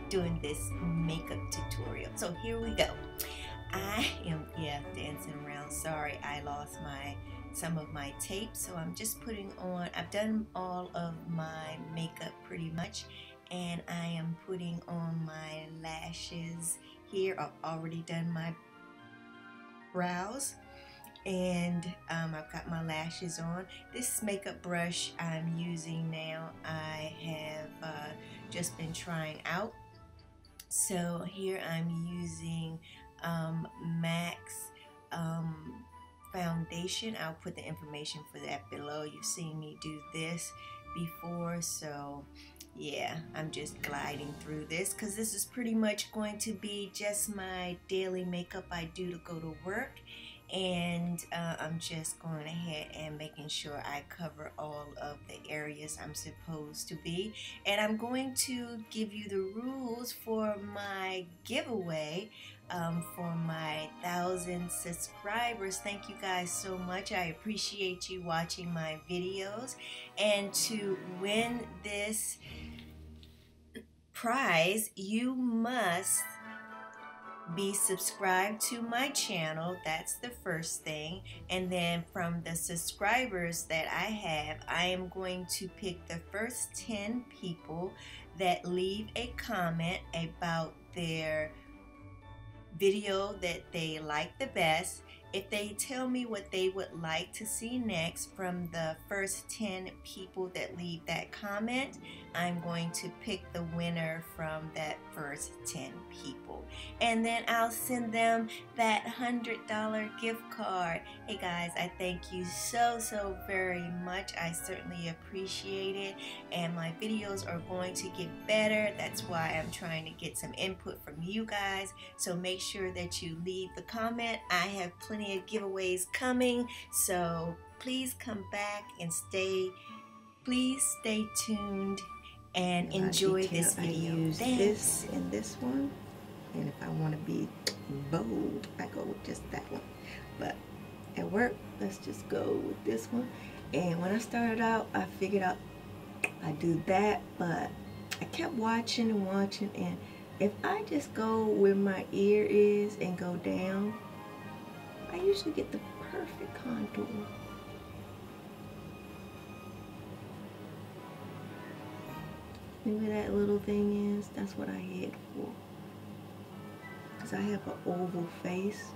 doing this makeup tutorial. So here we go. I am dancing around. Sorry, I lost some of my tape, so I'm just putting on. I've done all of my makeup pretty much, and I am putting on my lashes here. I've already done my brows, and I've got my lashes on. This makeup brush I'm using now, I have just been trying out. So here I'm using MAC's foundation. I'll put the information for that below. You've seen me do this before, so yeah, I'm just gliding through this because this is pretty much going to be just my daily makeup I do to go to work. And I'm just going ahead and making sure I cover all of the areas I'm supposed to be. And I'm going to give you the rules for my giveaway for my 1,000 subscribers. Thank you guys so much. I appreciate you watching my videos. And to win this prize, you must be subscribed to my channel. That's the first thing. And then from the subscribers that I have, I am going to pick the first 10 people that leave a comment about their video that they like the best. If they tell me what they would like to see next from the first 10 people that leave that comment, I'm going to pick the winner from that first 10 people. And then I'll send them that $100 gift card. Hey guys, I thank you so very much. I certainly appreciate it. And my videos are going to get better. That's why I'm trying to get some input from you guys. So make sure that you leave the comment. I have plenty of giveaways coming. So please come back and please stay tuned and enjoy this video. I use this and this one, and if I want to be bold, I go with just that one. But at work, let's just go with this one. And when I started out, I figured out I do that, but I kept watching and watching, and if I just go where my ear is and go down, I usually get the perfect contour. See where that little thing is? That's what I head for. Because I have an oval face.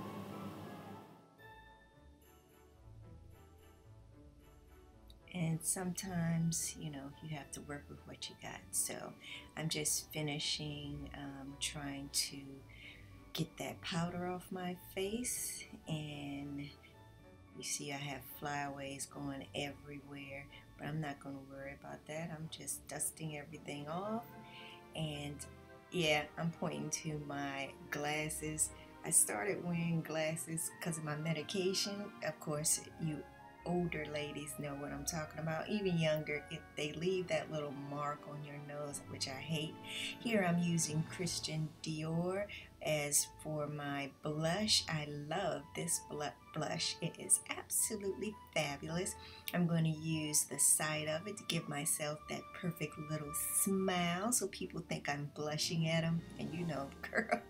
And sometimes, you know, you have to work with what you got. So I'm just finishing trying to get that powder off my face. And you see I have flyaways going everywhere, but I'm not going to worry about that. I'm just dusting everything off. And yeah, I'm pointing to my glasses. I started wearing glasses because of my medication. Of course, you older ladies know what I'm talking about. Even younger, if they leave that little mark on your nose, which I hate. Here I'm using Christian Dior. As for my blush, I love this blush. It is absolutely fabulous. I'm going to use the side of it to give myself that perfect little smile so people think I'm blushing at them. And you know, girl,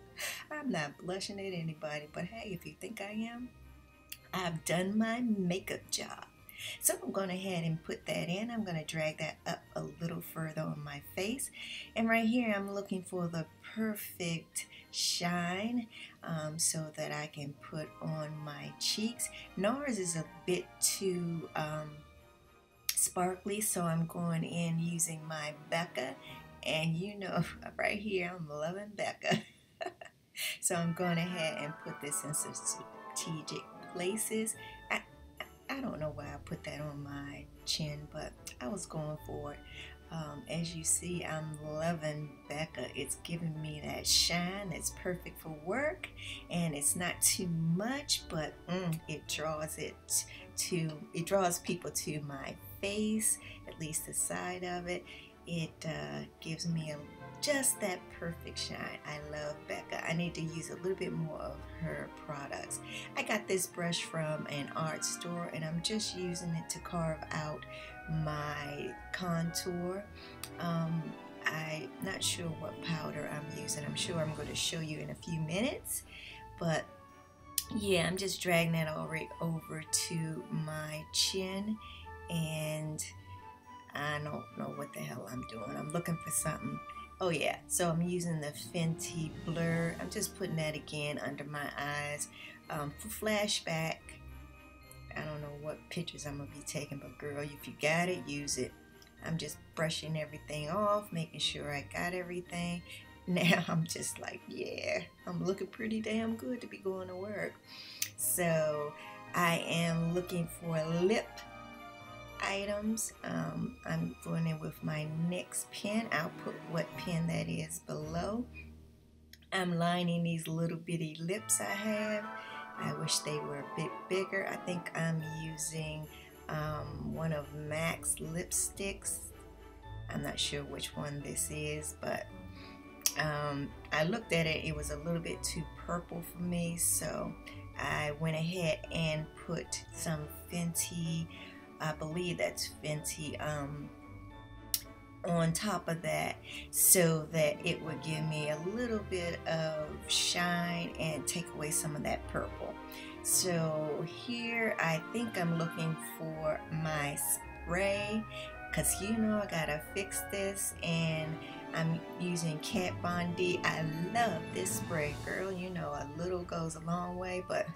I'm not blushing at anybody, but hey, if you think I am, I've done my makeup job. So I'm going ahead and put that in. I'm going to drag that up a little further on my face. And right here, I'm looking for the perfect shine so that I can put on my cheeks. NARS is a bit too sparkly, so I'm going in using my Becca. And you know, right here, I'm loving Becca. So I'm going ahead and put this in some strategic places. I don't know why I put that on my chin, but I was going for it. As you see, I'm loving Becca. It's giving me that shine that's perfect for work, and it's not too much, but it draws people to my face, at least the side of it. It gives me just that perfect shine. I love Becca. I need to use a little bit more of her products. I got this brush from an art store, and I'm just using it to carve out my contour. I'm not sure what powder I'm using. I'm sure I'm going to show you in a few minutes, but yeah, I'm just dragging that all right over to my chin, and I don't know what the hell I'm doing. I'm looking for something. Oh yeah, so I'm using the Fenty Blur. I'm just putting that again under my eyes for flashback. I don't know what pictures I'm gonna be taking, but girl, if you got it, use it. I'm just brushing everything off, making sure I got everything. Now I'm just like, yeah, I'm looking pretty damn good to be going to work. So I am looking for lip items. I'm doing it with my NYX pen. I'll put what pen that is below. I'm lining these little bitty lips I have. I wish they were a bit bigger. I think I'm using one of MAC's lipsticks. I'm not sure which one this is, but I looked at it. It was a little bit too purple for me, so I went ahead and put some Fenty, I believe that's Fenty, on top of that, so that it would give me a little bit of shine and take away some of that purple. So here I think I'm looking for my spray, because you know I gotta fix this, and I'm using Kat Von D. I love this spray, girl. You know a little goes a long way, but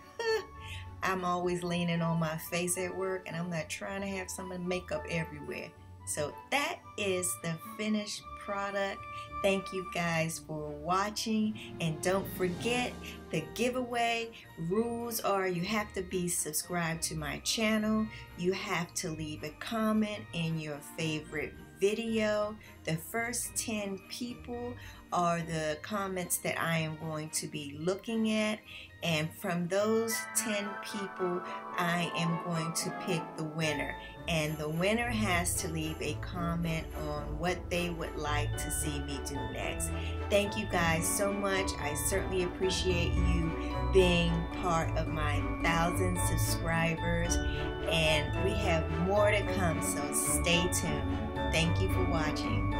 I'm always leaning on my face at work, and I'm not trying to have some makeup everywhere. So that is the finished product. Thank you guys for watching, and don't forget the giveaway rules are you have to be subscribed to my channel, you have to leave a comment in your favorite video. The first 10 people are the comments that I am going to be looking at, and from those 10 people I am going to pick the winner, and the winner has to leave a comment on what they would like to see me do next. Thank you guys so much. I certainly appreciate you being part of my 1,000 subscribers, and we have more to come, so stay tuned. Thank you for watching.